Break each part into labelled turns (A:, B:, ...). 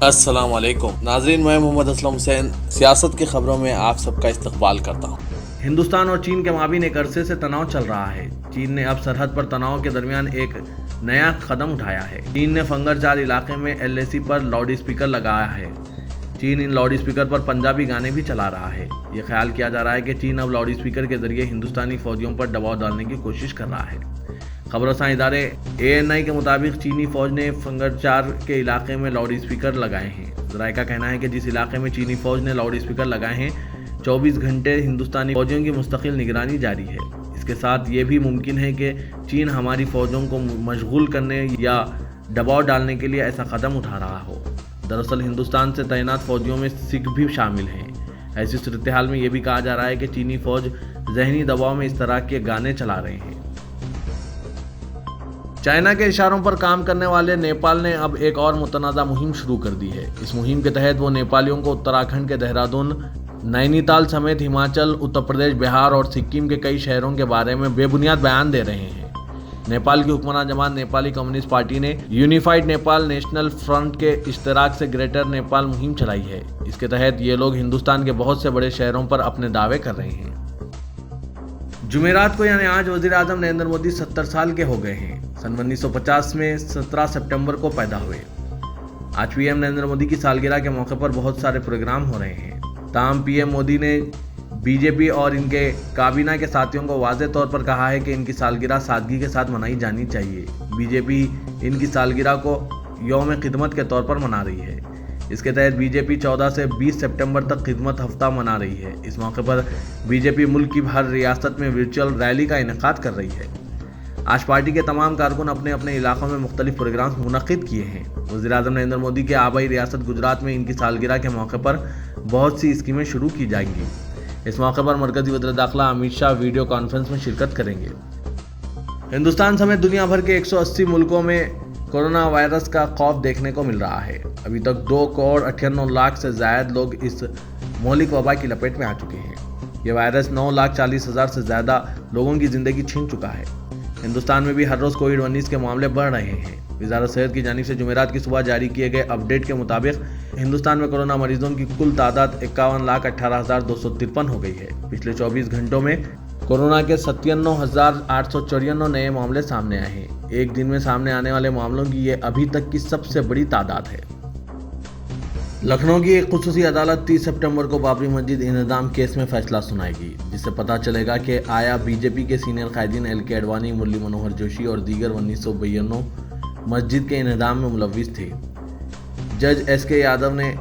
A: السلام علیکم ناظرین، میں محمد اسلم حسین سیاست کی خبروں میں آپ سب کا استقبال کرتا ہوں۔
B: ہندوستان اور چین کے مابین ایک عرصے سے تناؤ چل رہا ہے۔ چین نے اب سرحد پر تناؤ کے درمیان ایک نیا قدم اٹھایا ہے۔ چین نے فنگر چار علاقے میں LAC پر لاؤڈ اسپیکر لگایا ہے۔ چین ان لاؤڈ اسپیکر پر پنجابی گانے بھی چلا رہا ہے۔ یہ خیال کیا جا رہا ہے کہ چین اب لاؤڈ اسپیکر کے ذریعے ہندوستانی فوجیوں پر دباؤ ڈالنے کی کوشش کر رہا ہے۔ خبر رساں ادارے ANI کے مطابق چینی فوج نے فنگر چار کے علاقے میں لاؤڈ اسپیکر لگائے ہیں۔ ذرائع کا کہنا ہے کہ جس علاقے میں چینی فوج نے لاؤڈ اسپیکر لگائے ہیں 24 گھنٹے ہندوستانی فوجیوں کی مستقل نگرانی جاری ہے۔ اس کے ساتھ یہ بھی ممکن ہے کہ چین ہماری فوجوں کو مشغول کرنے یا دباؤ ڈالنے کے لیے ایسا قدم اٹھا رہا ہو۔ دراصل ہندوستان سے تعینات فوجیوں میں سکھ بھی شامل ہیں۔ ایسی صورتحال میں یہ بھی کہا جا رہا ہے کہ چینی فوج ذہنی دباؤ میں اس طرح کے گانے چلا رہے ہیں۔ چائنا کے اشاروں پر کام کرنے والے نیپال نے اب ایک اور متنازع مہم شروع کر دی ہے۔ اس مہم کے تحت وہ نیپالیوں کو اتراکھنڈ کے دہرادون، نینی تال سمیت ہماچل، اتر پردیش، بہار اور سکم کے کئی شہروں کے بارے میں بے بنیاد بیان دے رہے ہیں۔ نیپال کی حکمران جماعت نیپالی کمیونسٹ پارٹی نے یونیفائیڈ نیپال نیشنل فرنٹ کے اشتراک سے گریٹر نیپال مہم چلائی ہے۔ اس کے تحت یہ لوگ ہندوستان کے بہت سے بڑے شہروں پر اپنے دعوے کر رہے ہیں۔ جمعرات کو یعنی آج وزیر اعظم نریندر مودی 70 سال کے ہو گئے ہیں۔ سن 1950 میں 17 سپٹمبر کو پیدا ہوئے۔ آج PM نریندر مودی کی سالگرہ کے موقع پر بہت سارے پروگرام ہو رہے ہیں۔ تاہم PM مودی نے BJP اور ان کے کابینہ کے ساتھیوں کو واضح طور پر کہا ہے کہ ان کی سالگرہ سادگی کے ساتھ منائی جانی چاہیے۔ BJP ان کی سالگرہ کو یوم خدمت کے طور پر منا رہی ہے۔ اس کے تحت BJP 14 سے 20 سپٹمبر تک خدمت ہفتہ منا رہی ہے۔ اس موقع پر BJP ملک کی ہر ریاست میں ورچوئل ریلی کا انعقاد کر رہی ہے۔ آج پارٹی کے تمام کارکن اپنے اپنے علاقوں میں مختلف پروگرام منعقد کیے ہیں۔ وزیر اعظم نریندر مودی کے آبائی ریاست گجرات میں ان کی سالگرہ کے موقع پر بہت سی اسکیمیں شروع کی جائیں گی۔ اس موقع پر مرکزی وزیر داخلہ امت شاہ ویڈیو کانفرنس میں شرکت کریں گے۔ ہندوستان سمیت دنیا بھر کے 180 ملکوں میں کورونا وائرس کا خوف دیکھنے کو مل رہا ہے۔ ابھی تک 2,98,00,000 سے زائد لوگ اس مہلک وبا کی لپیٹ میں آ چکے ہیں۔ یہ وائرس 9,40,000 سے زیادہ لوگوں کی زندگی چھین چکا ہے۔ ہندوستان میں بھی ہر روز کووڈ-19 کے معاملے بڑھ رہے ہیں۔ وزارت صحت کی جانب سے جمعرات کی صبح جاری کیے گئے اپڈیٹ کے مطابق ہندوستان میں کورونا مریضوں کی کل تعداد 51,18,253 ہو گئی ہے۔ پچھلے 24 گھنٹوں میں کورونا کے 97,894 نئے معاملے سامنے آئے ہیں۔ ایک دن میں سامنے آنے والے معاملوں کی یہ ابھی تک کی سب سے بڑی تعداد ہے۔ لکھنؤ کی ایک خصوصی عدالت 30 سپٹمبر کو بابری مسجد انہدام کیس میں فیصلہ سنائے گی، جس سے پتہ چلے گا کہ آیا BJP کے سینئر قائدین LK اڈوانی، مرلی منوہر جوشی اور دیگر 1992 مسجد کے انہدام میں ملوث تھے۔ جج SK یادو نے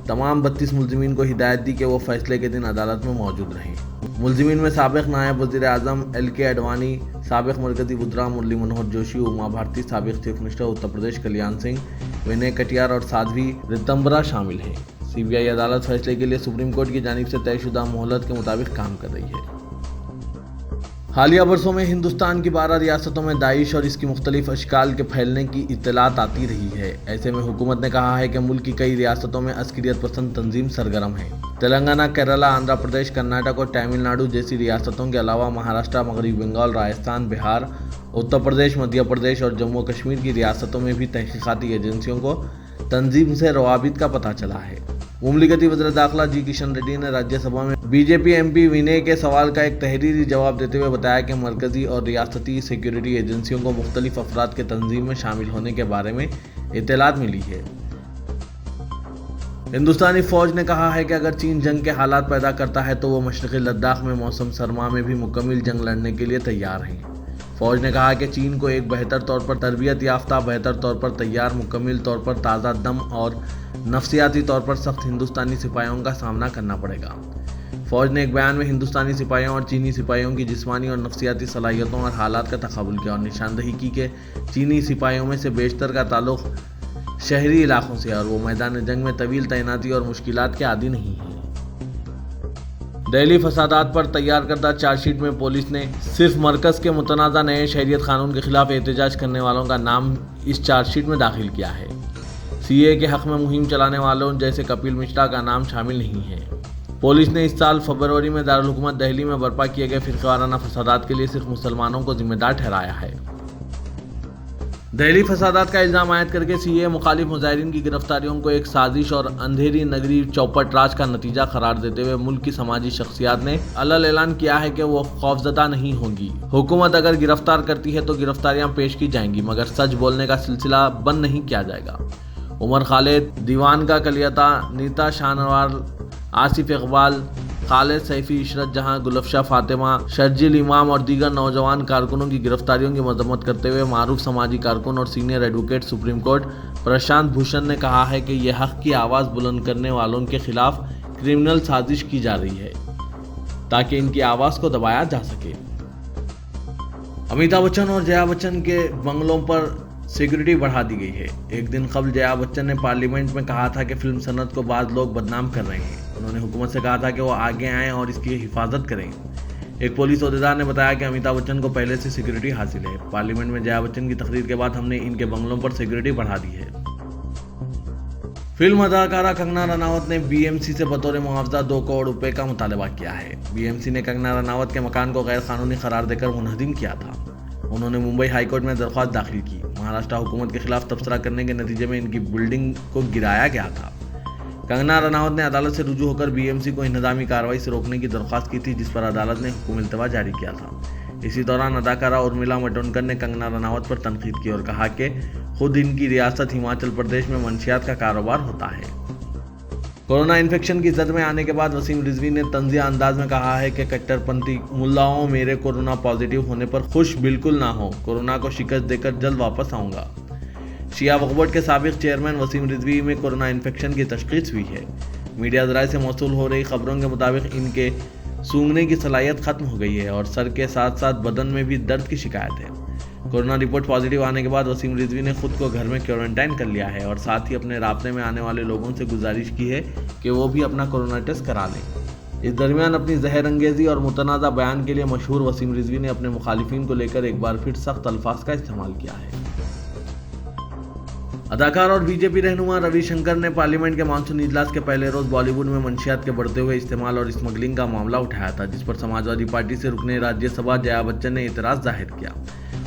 B: تمام 32 ملزمین کو ہدایت دی کہ وہ فیصلے کے دن عدالت میں موجود رہیں۔ ملزمین میں سابق نائب وزیر اعظم LK اڈوانی، سابق مرکزی وزراء مرلی منوہر جوشی، اما بھارتی، سابق چیف منسٹر اتر پردیش کلیان سنگھ، ونے کٹیار اور سادھوی رتمبرا شامل ہیں۔ CBI عدالت فیصلے کے لیے سپریم کورٹ کی جانب سے طے شدہ مہلت کے مطابق کام کر رہی ہے۔ حالیہ برسوں میں ہندوستان کی 12 ریاستوں میں داعش اور اس کی مختلف اشکال کے پھیلنے کی اطلاعات آتی رہی ہے۔ ایسے میں حکومت نے کہا ہے کہ ملک کی کئی ریاستوں میں عسکریت پسند تنظیم سرگرم ہے۔ تلنگانہ، کیرالہ، آندھرا پردیش، کرناٹک اور تمل ناڈو جیسی ریاستوں کے علاوہ مہاراشٹر، مغربی بنگال، راجستھان، بہار، اتر پردیش، مدھیہ پردیش اور جموں و کشمیر کی ریاستوں میں بھی تحقیقاتی ایجنسیوں کو تنظیم سے روابط کا پتہ چلا ہے۔ مملکتی وزیر داخلہ G کشن ریڈی نے راجیہ سبھا میں BJP MP ونے کے سوال کا ایک تحریری جواب دیتے ہوئے بتایا کہ مرکزی اور ریاستی سیکیورٹی ایجنسیوں کو مختلف افراد کے تنظیم میں شامل ہونے کے بارے میں اطلاعات ملی ہے۔ ہندوستانی فوج نے کہا ہے کہ اگر چین جنگ کے حالات پیدا کرتا ہے تو وہ مشرقی لداخ میں موسم سرما میں بھی مکمل جنگ لڑنے کے لیے تیار ہیں۔ فوج نے کہا کہ چین کو ایک بہتر طور پر تربیت یافتہ، بہتر طور پر تیار، مکمل طور پر تازہ دم اور نفسیاتی طور پر سخت ہندوستانی سپاہیوں کا سامنا کرنا پڑے گا۔ فوج نے ایک بیان میں ہندوستانی سپاہیوں اور چینی سپاہیوں کی جسمانی اور نفسیاتی صلاحیتوں اور حالات کا تقابل کیا اور نشاندہی کی کہ چینی سپاہیوں میں سے بیشتر کا تعلق شہری علاقوں سے اور وہ میدان جنگ میں طویل تعیناتی اور مشکلات کے عادی نہیں ہیں۔ دہلی فسادات پر تیار کردہ چارج شیٹ میں پولیس نے صرف مرکز کے متنازع نئے شہریت قانون کے خلاف احتجاج کرنے والوں کا نام اس چارج شیٹ میں داخل کیا ہے۔ CAA کے حق میں مہم چلانے والوں جیسے کپل مشرا کا نام شامل نہیں ہے۔ پولیس نے اس سال فروری میں دارالحکومت دہلی میں برپا کیے گئے فرقہ وارانہ فسادات کے لیے صرف مسلمانوں کو ذمہ دار ٹھہرایا ہے۔ دہلی فسادات کا الزام عائد کر کے سی اے مخالف مظاہرین کی گرفتاریوں کو ایک سازش اور اندھیری نگری چوپٹ راج کا نتیجہ قرار دیتے ہوئے ملک کی سماجی شخصیات نے علل اعلان کیا ہے کہ وہ خوفزدہ نہیں ہوں گی۔ حکومت اگر گرفتار کرتی ہے تو گرفتاریاں پیش کی جائیں گی، مگر سچ بولنے کا سلسلہ بند نہیں کیا جائے گا۔ عمر خالد، دیوان کا کلیتا، نیتا شانوار، آصف اقبال، خالد سیفی، عشرت جہاں، گلفشا فاطمہ، شرجیل امام اور دیگر نوجوان کارکنوں کی گرفتاریوں کی مذمت کرتے ہوئے معروف سماجی کارکن اور senior advocate supreme court Prashant Bhushan نے کہا ہے کہ یہ حق کی آواز بلند کرنے والوں کے خلاف کرمنل سازش کی جا رہی ہے تاکہ ان کی آواز کو دبایا جا سکے۔ امیتابھ بچن اور جیا بچن کے بنگلوں پر سیکورٹی بڑھا دی گئی ہے۔ ایک دن قبل جیا بچن نے پارلیمنٹ میں کہا تھا کہ فلم صنعت کو بعض لوگ بدنام کر رہے ہیں۔ انہوں نے حکومت سے کہا تھا کہ وہ آگے آئیں اور اس کی حفاظت کریں۔ ایک پولیس عہدیدار نے بتایا کہ امیتابھ بچن کو پہلے سے سیکورٹی حاصل ہے۔ پارلیمنٹ میں جیا بچن کی تقریر کے بعد ہم نے ان کے بنگلوں پر سیکورٹی بڑھا دی ہے۔ فلم اداکارہ کنگنا رناوت نے بی ایم سی سے بطور معاوضہ 2 کروڑ روپے کا مطالبہ کیا ہے۔ بی ایم سی نے کنگنا رناوت کے مکان کو غیر قانونی قرار دے کر منہدم کیا تھا۔ انہوں نے ممبئی ہائی کورٹ میں درخواست داخل کی۔ مہاراشٹر حکومت کے خلاف تبصرہ کرنے کے نتیجے میں ان کی بلڈنگ کو گرایا گیا تھا۔ کنگنا رناوت نے عدالت سے رجوع ہو کر بی ایم سی کو انہدامی کارروائی سے روکنے کی درخواست کی تھی، جس پر عدالت نے حکم التوا جاری کیا تھا۔ اسی دوران اداکارہ ارمیلا مٹونڈکر نے کنگنا رناوت پر تنقید کی اور کہا کہ خود ان کی ریاست ہماچل پردیش میں منشیات کا کاروبار ہوتا ہے۔ کورونا انفیکشن کی زد میں آنے کے بعد وسیم رضوی نے طنزیہ انداز میں کہا ہے کہ کٹر پنتھی ملاؤں میرے کورونا پازیٹیو ہونے پر خوش بالکل نہ ہو، کورونا کو شکست دے کر جلد واپس آؤں گا۔ شیعہ وقف بورڈ کے سابق چیئرمین وسیم رضوی میں کورونا انفیکشن کی تشخیص ہوئی ہے۔ میڈیا ذرائع سے موصول ہو رہی خبروں کے مطابق ان کے سونگھنے کی صلاحیت ختم ہو گئی ہے اور سر کے ساتھ ساتھ بدن میں بھی درد کی شکایت ہے۔ کورونا رپورٹ پازیٹیو آنے کے بعد وسیم رضوی نے خود کو گھر میں کوارنٹائن کر لیا ہے اور ساتھ ہی اپنے رابطے میں آنے والے لوگوں سے گزارش کی ہے کہ وہ بھی اپنا کورونا ٹیسٹ کرا لیں۔ اس درمیان اپنی زہر انگیزی اور متنازع بیان کے لیے مشہور وسیم رضوی نے اپنے مخالفین کو لے کر ایک بار پھر سخت الفاظ کا استعمال کیا ہے۔ اداکار اور بی جے پی رہنما روی شنکر نے پارلیمنٹ کے مانسون اجلاس کے پہلے روز بالی ووڈ میں منشیات کے بڑھتے ہوئے استعمال اور اسمگلنگ کا معاملہ اٹھایا تھا، جس پر سماجوادی پارٹی سے رکن راجیہ سبھا جیا بچن نے اعتراض ظاہر کیا۔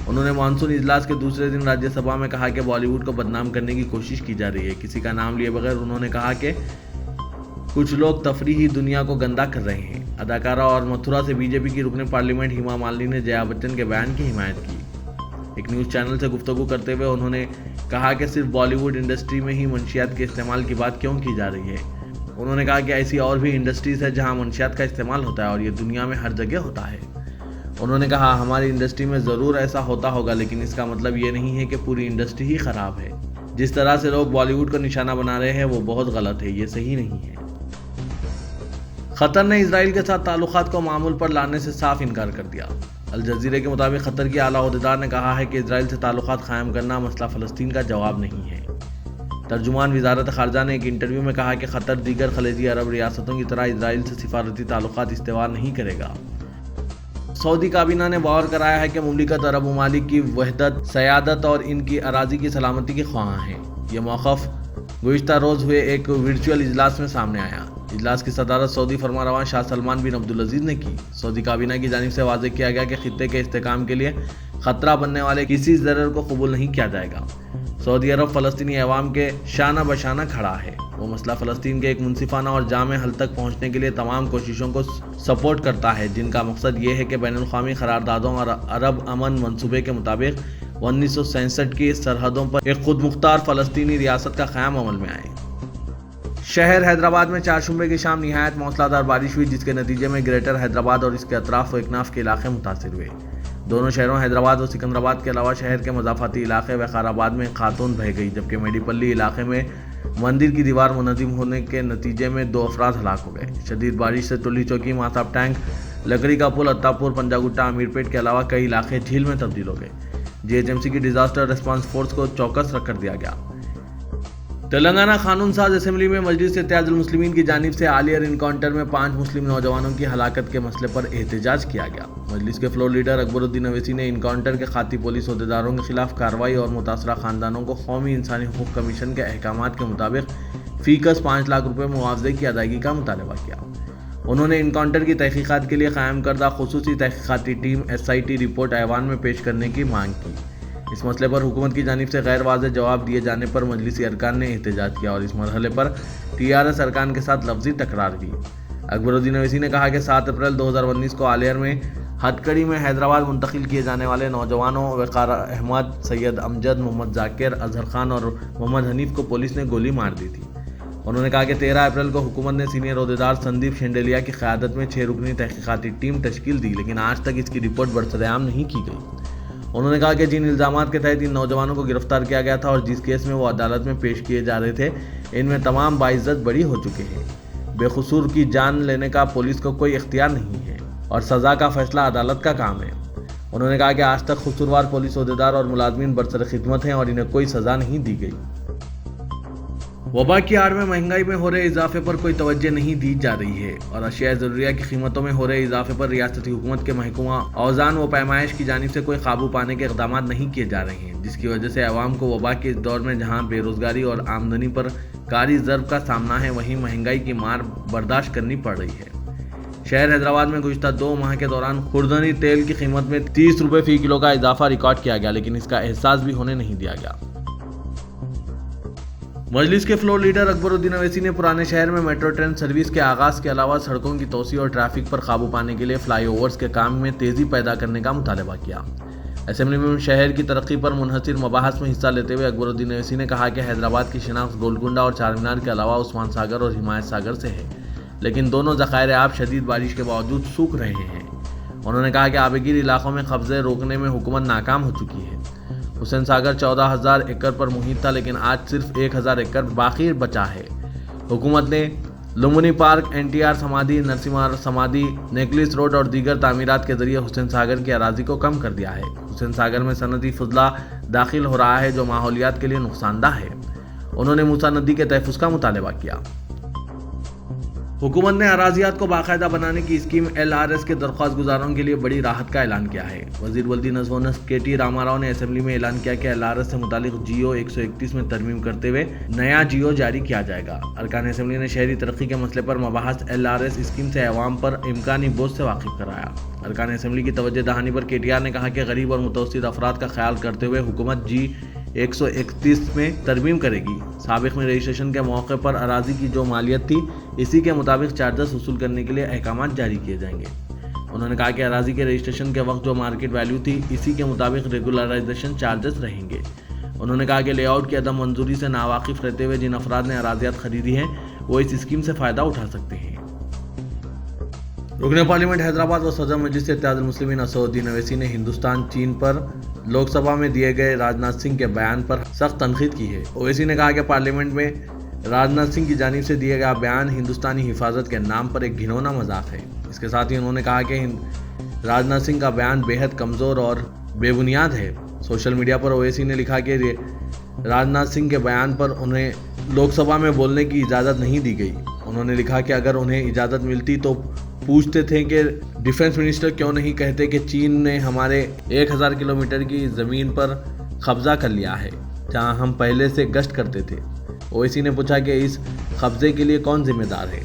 B: انہوں نے مانسون اجلاس کے دوسرے دن راجیہ سبھا میں کہا کہ بالی ووڈ کو بدنام کرنے کی کوشش کی جا رہی ہے۔ کسی کا نام لیے بغیر انہوں نے کہا کہ کچھ لوگ تفریحی دنیا کو گندا کر رہے ہیں۔ اداکارہ اور متھرا سے بی جے پی کی رکن پارلیمنٹ ہیما مالنی نے جیا بچن کے بیان کی حمایت کی۔ ایک نیوز چینل سے گفتگو کرتے ہوئے انہوں نے کہا کہ صرف بالی ووڈ انڈسٹری میں ہی منشیات کے استعمال کی بات کیوں کی جا رہی ہے۔ انہوں نے کہا کہ ایسی اور بھی انڈسٹریز ہے جہاں منشیات کا استعمال ہوتا ہے اور یہ دنیا میں ہر جگہ ہوتا ہے۔ انہوں نے کہا ہماری انڈسٹری میں ضرور ایسا ہوتا ہوگا، لیکن اس کا مطلب یہ نہیں ہے کہ پوری انڈسٹری ہی خراب ہے۔ جس طرح سے لوگ بالی ووڈ کو نشانہ بنا رہے ہیں وہ بہت غلط ہے، یہ صحیح نہیں ہے۔ قطر نے اسرائیل کے ساتھ تعلقات کو معمول پر لانے سے صاف انکار کر دیا۔ الجزیرہ کے مطابق قطر کی اعلیٰ عہدیدار نے کہا ہے کہ اسرائیل سے تعلقات قائم کرنا مسئلہ فلسطین کا جواب نہیں ہے۔ ترجمان وزارت خارجہ نے ایک انٹرویو میں کہا کہ قطر دیگر خلیجی عرب ریاستوں کی طرح اسرائیل سے سفارتی تعلقات استوار نہیں کرے گا۔ سعودی کابینہ نے باور کرایا ہے کہ مملکت عرب ممالک کی وحدت، سیادت اور ان کی اراضی کی سلامتی کے خواہاں ہیں۔ یہ موقف گزشتہ روز ہوئے ایک ورچوئل اجلاس میں سامنے آیا۔ اجلاس کی صدارت سعودی فرمانروا شاہ سلمان بن عبدالعزیز نے کی۔ سعودی کابینہ کی جانب سے واضح کیا گیا کہ خطے کے استحکام کے لیے خطرہ بننے والے کسی ضرر کو قبول نہیں کیا جائے گا۔ سعودی عرب فلسطینی عوام کے شانہ بشانہ کھڑا ہے۔ وہ مسئلہ فلسطین کے ایک منصفانہ اور جامع حل تک پہنچنے کے لیے تمام کوششوں کو سپورٹ کرتا ہے، جن کا مقصد یہ ہے کہ بین الاقوامی قراردادوں اور عرب امن منصوبے کے مطابق 1967 کی سرحدوں پر ایک خود مختار فلسطینی ریاست کا قیام عمل میں آئے۔ شہر حیدرآباد میں چہارشنبے کی شام نہایت موسلادھار بارش ہوئی، جس کے نتیجے میں گریٹر حیدرآباد اور اس کے اطراف و اکناف کے علاقے متاثر ہوئے۔ دونوں شہروں حیدرآباد و سکندرآباد کے علاوہ شہر کے مضافاتی علاقے وقار میں ایک خاتون بہہ گئی، جبکہ میڈی پلی علاقے میں مندر کی دیوار منہدم ہونے کے نتیجے میں 2 افراد ہلاک ہو گئے۔ شدید بارش سے ٹولی چوکی، ماساب ٹینک، لکڑی کا پل، اتاپور، پنجاگٹا، امیرپیٹ کے علاوہ کئی علاقے جھیل میں تبدیل ہو گئے۔ جی ایچ ایم سی کی ڈیزاسٹر ریسپانس فورس کو چوکس رکھ کر دیا گیا۔ تلنگانہ قانون ساز اسمبلی میں مجلس اتحاد المسلمین کی جانب سے عالیہ انکاؤنٹر میں 5 مسلم نوجوانوں کی ہلاکت کے مسئلے پر احتجاج کیا گیا۔ مجلس کے فلور لیڈر اکبر الدین اویسی نے انکاؤنٹر کے خاطی پولیس عہدیداروں کے خلاف کارروائی اور متاثرہ خاندانوں کو قومی انسانی حقوق کمیشن کے احکامات کے مطابق فی کس 5 لاکھ روپے معاوضے کی ادائیگی کا مطالبہ کیا۔ انہوں نے انکاؤنٹر کی تحقیقات کے لیے قائم کردہ خصوصی تحقیقاتی ٹیم SIT رپورٹ ایوان میں پیش کرنے کی مانگ کی۔ اس مسئلے پر حکومت کی جانب سے غیر واضح جواب دیے جانے پر مجلسی ارکان نے احتجاج کیا اور اس مرحلے پر TRS ارکان کے ساتھ لفظی تکرار ہوئی۔ اکبر الدین اویسی نے کہا کہ 7 اپریل 2019 کو آلیار میں ہتکڑی میں حیدرآباد منتقل کیے جانے والے نوجوانوں وقار احمد، سید امجد، محمد ذاکر، اظہر خان اور محمد حنیف کو پولیس نے گولی مار دی تھی۔ انہوں نے کہا کہ 13 اپریل کو حکومت نے سینئر عہدیدار سندیپ شینڈیلیا کی قیادت میں 6 رکنی تحقیقاتی ٹیم تشکیل دی، لیکن آج تک اس کی رپورٹ برسرعام نہیں کی گئی۔ انہوں نے کہا کہ جن الزامات کے تحت ان نوجوانوں کو گرفتار کیا گیا تھا اور جس کیس میں وہ عدالت میں پیش کیے جا رہے تھے، ان میں تمام باعزت بری ہو چکے ہیں۔ بے قصور کی جان لینے کا پولیس کو کوئی اختیار نہیں ہے اور سزا کا فیصلہ عدالت کا کام ہے۔ انہوں نے کہا کہ آج تک قصوروار پولیس عہدیدار اور ملازمین برسر خدمت ہیں اور انہیں کوئی سزا نہیں دی گئی۔ وبا کی آڑ میں مہنگائی میں ہو رہے اضافے پر کوئی توجہ نہیں دی جا رہی ہے اور اشیاء ضروریہ کی قیمتوں میں ہو رہے اضافے پر ریاستی حکومت کے محکمہ اوزان و پیمائش کی جانب سے کوئی قابو پانے کے اقدامات نہیں کیے جا رہے ہیں، جس کی وجہ سے عوام کو وبا کے اس دور میں جہاں بے روزگاری اور آمدنی پر کاری ضرب کا سامنا ہے، وہیں مہنگائی کی مار برداشت کرنی پڑ رہی ہے۔ شہر حیدرآباد میں گزشتہ 2 ماہ کے دوران خوردنی تیل کی قیمت میں 30 روپے فی کلو کا اضافہ ریکارڈ کیا گیا، لیکن اس کا احساس بھی ہونے نہیں دیا گیا۔ مجلس کے فلور لیڈر اکبر الدین اویسی نے پرانے شہر میں میٹرو ٹرین سروس کے آغاز کے علاوہ سڑکوں کی توسیع اور ٹریفک پر قابو پانے کے لیے فلائی اوورز کے کام میں تیزی پیدا کرنے کا مطالبہ کیا۔ اسمبلی میں شہر کی ترقی پر منحصر مباحث میں حصہ لیتے ہوئے اکبر الدین اویسی نے کہا کہ حیدرآباد کی شناخت گولکنڈہ اور چار مینار کے علاوہ عثمان ساگر اور حمایت ساگر سے ہے، لیکن دونوں ذخائر آب شدید بارش کے باوجود سوکھ رہے ہیں۔ انہوں نے کہا کہ آبگیر علاقوں میں قبضے روکنے میں حکومت ناکام ہو چکی ہے۔ حسین ساگر 14,000 ایکڑ پر محیط تھا، لیکن آج صرف 1,000 ایکڑ باقی بچا ہے۔ حکومت نے Lumbini Park, NTR Samadhi, Narasimha Samadhi, Necklace Road اور دیگر تعمیرات کے ذریعے حسین ساگر کی اراضی کو کم کر دیا ہے۔ حسین ساگر میں صنعتی فضلہ داخل ہو رہا ہے جو ماحولیات کے لیے نقصان دہ ہے۔ انہوں نے موسیٰ ندی کے تحفظ کا مطالبہ کیا۔ حکومت نے اراضیات کو باقاعدہ بنانے کی اسکیم LRS کے درخواست گزاروں کے لیے بڑی راحت کا اعلان کیا ہے۔ وزیر بلدی نظم و نسق KT راما راؤ نے اسمبلی میں اعلان کیا کہ LRS سے متعلق GO 131 میں ترمیم کرتے ہوئے نیا GO جاری کیا جائے گا۔ ارکان اسمبلی نے شہری ترقی کے مسئلے پر مباحث LRS اسکیم سے عوام پر امکانی بوجھ سے واقف کرایا۔ ارکان اسمبلی کی توجہ دہانی پر KTR نے کہا کہ غریب اور متوسط افراد کا خیال کرتے ہوئے حکومت G 131 میں ترمیم کرے گی۔ سابق میں رجسٹریشن کے موقع پر اراضی کی جو مالیت تھی، اسی کے مطابق چارجز وصول کرنے کے لیے احکامات جاری کیے جائیں گے۔ انہوں نے کہا کہ اراضی کے رجسٹریشن کے وقت جو مارکیٹ ویلیو تھی، اسی کے مطابق ریگولرائزیشن چارجز رہیں گے۔ انہوں نے کہا کہ لے آؤٹ کی عدم منظوری سے ناواقف رہتے ہوئے جن افراد نے اراضیات خریدی ہیں، وہ اس اسکیم سے فائدہ اٹھا سکتے ہیں۔ رکن پارلیمنٹ حیدرآباد و صدر مجلس اتحاد المسلمین اسد الدین اویسی نے ہندوستان چین پر لوک سبھا میں دیے گئے راجناتھ سنگھ کے بیان پر سخت تنقید کی ہے۔ اویسی نے کہا کہ پارلیمنٹ میں راجناتھ سنگھ کی جانب سے دیا گیا بیان ہندوستانی حفاظت کے نام پر ایک گھنونا مذاق ہے۔ اس کے ساتھ ہی انہوں نے کہا کہ راجناتھ سنگھ کا بیان بےحد کمزور اور بے بنیاد ہے۔ سوشل میڈیا پر اویسی نے لکھا کہ راجناتھ سنگھ کے بیان پر انہیں لوک سبھا میں بولنے کی اجازت نہیں دی گئی۔ انہوں نے لکھا کہ اگر انہیں اجازت ملتی تو پوچھتے تھے کہ ڈیفنس منسٹر کیوں نہیں کہتے کہ چین نے ہمارے 1000 کلومیٹر کی زمین پر قبضہ کر لیا ہے جہاں ہم پہلے سے گشت کرتے تھے۔ اویسی نے پوچھا کہ اس قبضے کے لیے کون ذمہ دار ہے۔